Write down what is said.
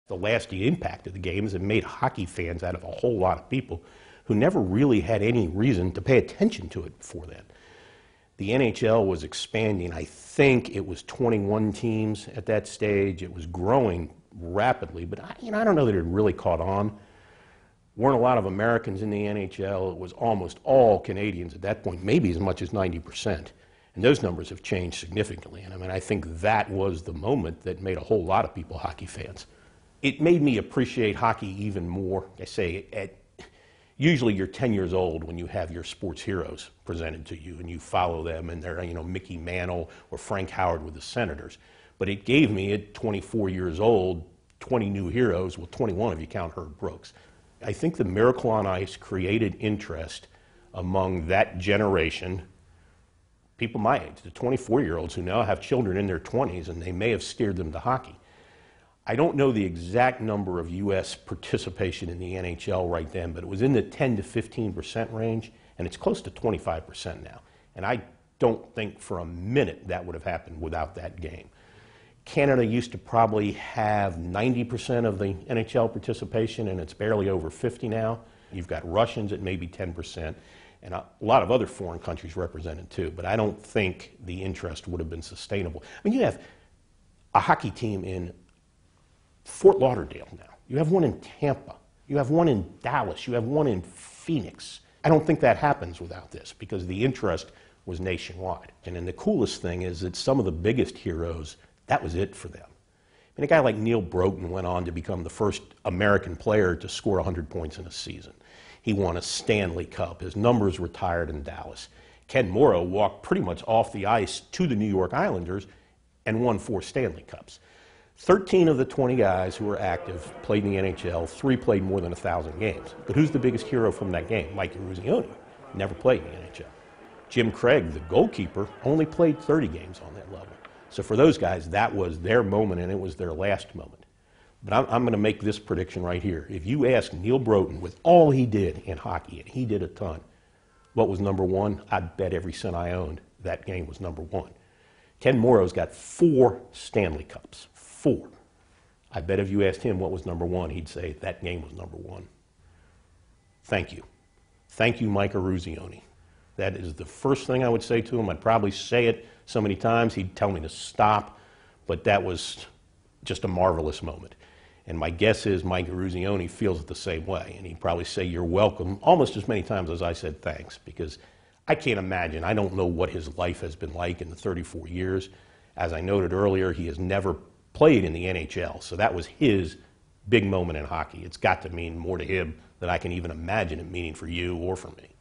The lasting impact of the game is it made hockey fans out of a whole lot of people who never really had any reason to pay attention to it before then. The NHL was expanding. I think it was 21 teams at that stage. It was growing rapidly, but I don't know that it really caught on. Weren't a lot of Americans in the NHL. It was almost all Canadians at that point, maybe as much as 90%. And those numbers have changed significantly. And I think that was the moment that made a whole lot of people hockey fans. It made me appreciate hockey even more. I say, usually you're 10 years old when you have your sports heroes presented to you and you follow them, and they're, Mickey Mantle or Frank Howard with the Senators. But it gave me, at 24 years old, 20 new heroes, well, 21 if you count Herb Brooks. I think the Miracle on Ice created interest among that generation, people my age, the 24-year-olds who now have children in their 20s, and they may have steered them to hockey. I don't know the exact number of U.S. participation in the NHL right then, but it was in the 10 to 15% range, and it's close to 25% now. And I don't think for a minute that would have happened without that game. Canada used to probably have 90% of the NHL participation, and it's barely over 50 now. You've got Russians at maybe 10%, and a lot of other foreign countries represented too, but I don't think the interest would have been sustainable. I mean, you have a hockey team in Fort Lauderdale now. You have one in Tampa. You have one in Dallas. You have one in Phoenix. I don't think that happens without this because the interest was nationwide. And then the coolest thing is that some of the biggest heroes, that was it for them. I mean, a guy like Neil Broughton went on to become the first American player to score 100 points in a season. He won a Stanley Cup. His numbers retired in Dallas. Ken Morrow walked pretty much off the ice to the New York Islanders and won 4 Stanley Cups. 13 of the 20 guys who were active played in the NHL. 3 played more than 1,000 games. But who's the biggest hero from that game? Mike Eruzione. Never played in the NHL. Jim Craig, the goalkeeper, only played 30 games on that level. So for those guys, that was their moment, and it was their last moment. But I'm going to make this prediction right here. If you ask Neil Broughton, with all he did in hockey, and he did a ton, what was number 1? I'd bet every cent I owned that game was number 1. Ken Morrow's got 4 Stanley Cups. 4. I bet if you asked him what was number 1, he'd say that game was number 1. Thank you. Thank you, Mike Eruzione. That is the first thing I would say to him. I'd probably say it so many times he'd tell me to stop, but that was just a marvelous moment. And my guess is Mike Eruzione feels it the same way, and he'd probably say you're welcome almost as many times as I said thanks, because I can't imagine, I don't know what his life has been like in the 34 years. As I noted earlier, he has never played in the NHL, so that was his big moment in hockey. It's got to mean more to him than I can even imagine it meaning for you or for me.